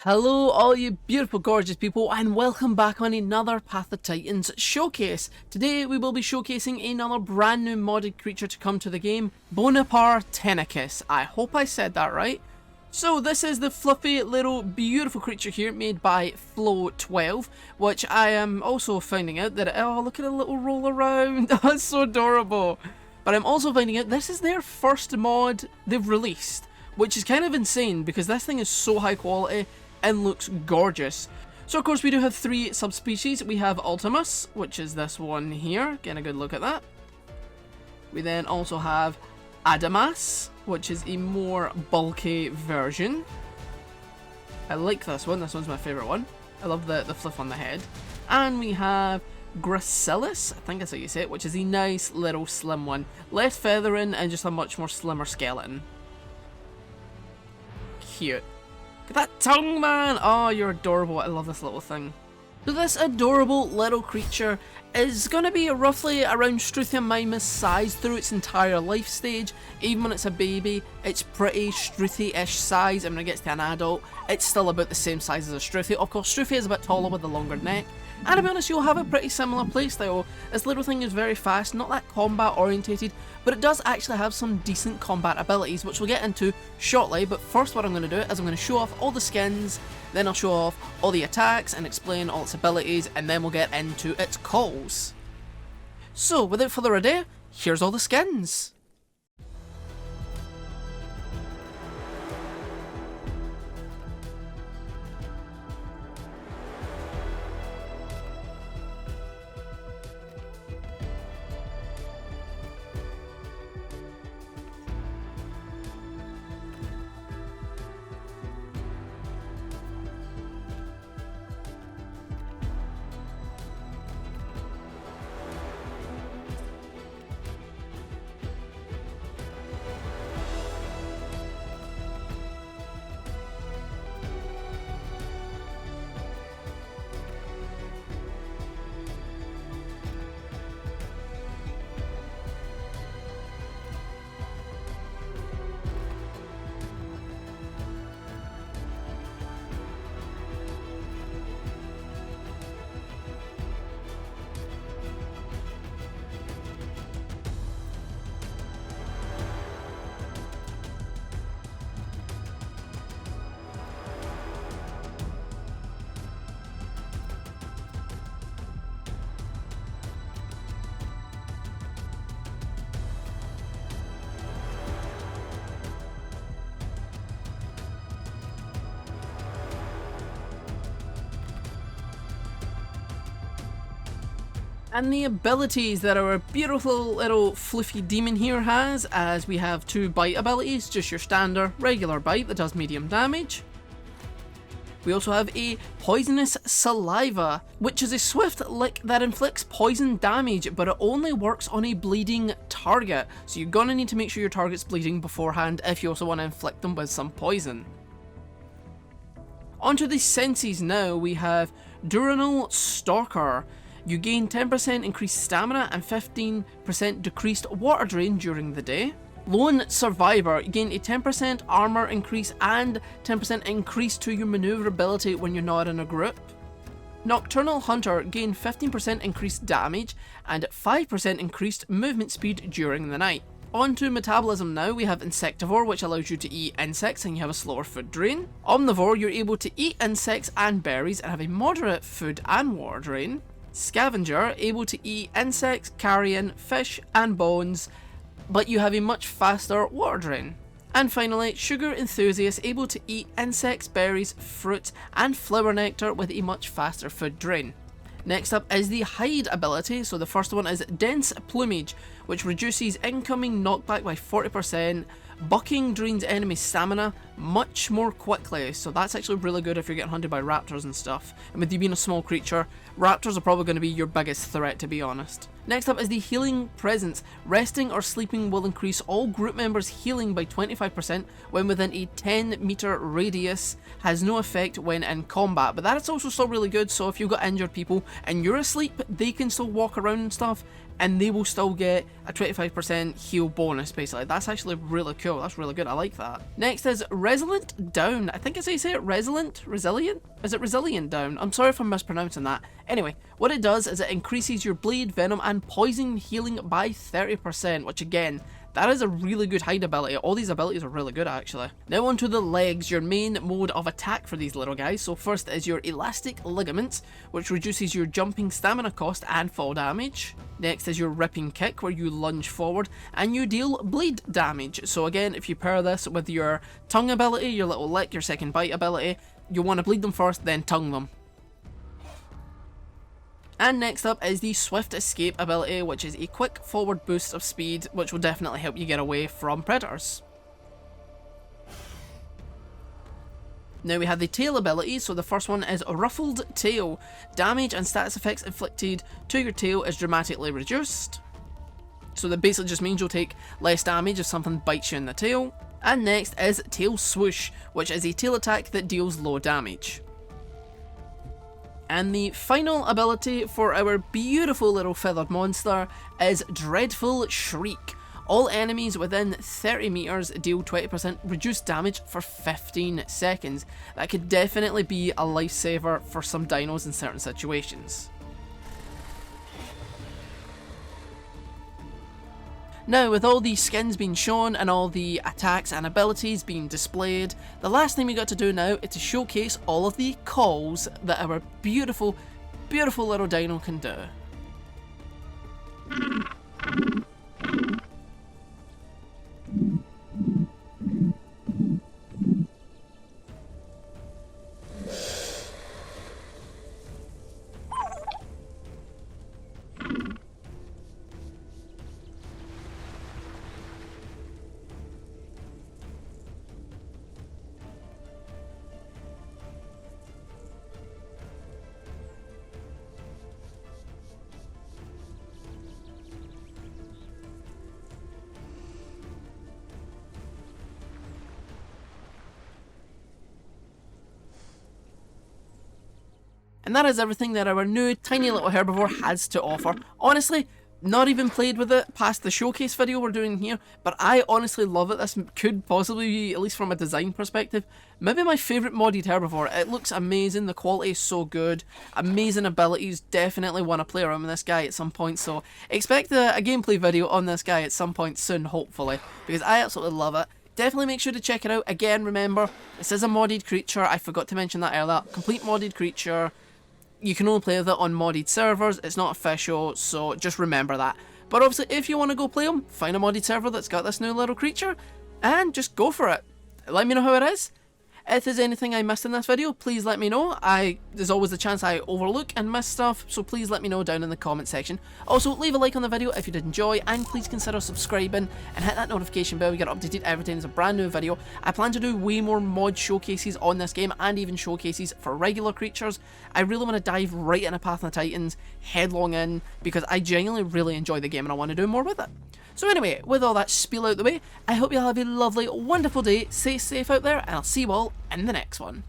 Hello all you beautiful gorgeous people and welcome back on another Path of Titans showcase. Today we will be showcasing another brand new modded creature to come to the game, Bonapartenykus. I hope I said that right. So this is the fluffy little beautiful creature here made by Flow12, which I am also finding out that, oh look at a little roll around, that's so adorable. But I'm also finding out this is their first mod they've released, which is kind of insane because this thing is so high quality and looks gorgeous. So of course we do have three subspecies. We have Ultimus, which is this one here, getting a good look at that. We then also have Adamas, which is a more bulky version. I like this one's my favourite one. I love the fluff on the head. And we have Gracilis, I think that's how you say it, which is a nice little slim one. Less feathering and just a much more slimmer skeleton. Cute. Look at that tongue, man! Oh, you're adorable. I love this little thing. So this adorable little creature is going to be roughly around Struthiomimus size through its entire life stage. Even when it's a baby, it's pretty Struthie-ish size, and when it gets to an adult, it's still about the same size as a Struthie. Of course, Struthie is a bit taller with a longer neck. And to be honest, you'll have a pretty similar playstyle. This little thing is very fast, not that combat orientated, but it does actually have some decent combat abilities, which we'll get into shortly. But first what I'm going to do is I'm going to show off all the skins, then I'll show off all the attacks and explain all its abilities, and then we'll get into its calls. So without further ado, here's all the skins. And the abilities that our beautiful little fluffy demon here has, as we have two bite abilities, just your standard regular bite that does medium damage. We also have a poisonous saliva, which is a swift lick that inflicts poison damage, but it only works on a bleeding target. So you're gonna need to make sure your target's bleeding beforehand if you also want to inflict them with some poison. Onto the senses now, we have Diurnal Stalker. You gain 10% increased stamina and 15% decreased water drain during the day. Lone Survivor, you gain a 10% armor increase and 10% increase to your maneuverability when you're not in a group. Nocturnal Hunter, gain 15% increased damage and 5% increased movement speed during the night. On to metabolism now, we have Insectivore, which allows you to eat insects and you have a slower food drain. Omnivore, you're able to eat insects and berries and have a moderate food and water drain. Scavenger, able to eat insects, carrion, fish and bones, but you have a much faster water drain. And finally, Sugar Enthusiast, able to eat insects, berries, fruit and flower nectar with a much faster food drain. Next up is the Hide ability, so the first one is Dense Plumage, which reduces incoming knockback by 40%, bucking drains enemy stamina much more quickly, so that's actually really good if you're getting hunted by raptors and stuff. And with you being a small creature, raptors are probably going to be your biggest threat, to be honest. Next up is the Healing Presence. Resting or sleeping will increase all group members' healing by 25% when within a 10-meter radius. Has no effect when in combat, but that's also still really good, so if you've got injured people and you're asleep, they can still walk around and stuff. and they will still get a 25% heal bonus, basically. That's actually really cool. That's really good. I like that. Next is Resilient Down. I think it's how you say it. Resilient? Is it Resilient Down? I'm sorry if I'm mispronouncing that. Anyway, what it does is it increases your bleed, venom, and poison healing by 30%, which again, that is a really good hide ability. All these abilities are really good, actually. Now onto the legs, your main mode of attack for these little guys. So first is your Elastic Ligaments, which reduces your jumping stamina cost and fall damage. Next is your Ripping Kick, where you lunge forward and you deal bleed damage. So again, if you pair this with your tongue ability, your little lick, your second bite ability, you want to bleed them first, then tongue them. And next up is the Swift Escape ability, which is a quick forward boost of speed, which will definitely help you get away from predators. Now we have the tail ability, so the first one is Ruffled Tail. Damage and status effects inflicted to your tail is dramatically reduced. So that basically just means you'll take less damage if something bites you in the tail. And next is Tail Swoosh, which is a tail attack that deals low damage. And the final ability for our beautiful little feathered monster is Dreadful Shriek. All enemies within 30 meters deal 20% reduced damage for 15 seconds. That could definitely be a lifesaver for some dinos in certain situations. Now, with all the skins being shown and all the attacks and abilities being displayed, the last thing we got to do now is to showcase all of the calls that our beautiful, beautiful little dino can do. And that is everything that our new tiny little herbivore has to offer. Honestly, not even played with it past the showcase video we're doing here, but I honestly love it. This could possibly be, at least from a design perspective, maybe my favourite modded herbivore. It looks amazing, the quality is so good, amazing abilities. Definitely want to play around with this guy at some point, so expect a gameplay video on this guy at some point soon, hopefully, because I absolutely love it. Definitely make sure to check it out. Again, remember, this is a modded creature. I forgot to mention that earlier. Complete modded creature. You can only play with it on modded servers, it's not official, so just remember that. But obviously, if you want to go play them, find a modded server that's got this new little creature, and just go for it. Let me know how it is. If there's anything I missed in this video, please let me know. There's always a chance I overlook and miss stuff, so please let me know down in the comment section. Also, leave a like on the video if you did enjoy, and please consider subscribing and hit that notification bell. You get updated every time there's a brand new video. I plan to do way more mod showcases on this game, and even showcases for regular creatures. I really want to dive right into Path of the Titans, headlong in, because I genuinely really enjoy the game and I want to do more with it. So anyway, with all that spiel out the way, I hope you all have a lovely, wonderful day, stay safe out there, and I'll see you all in the next one.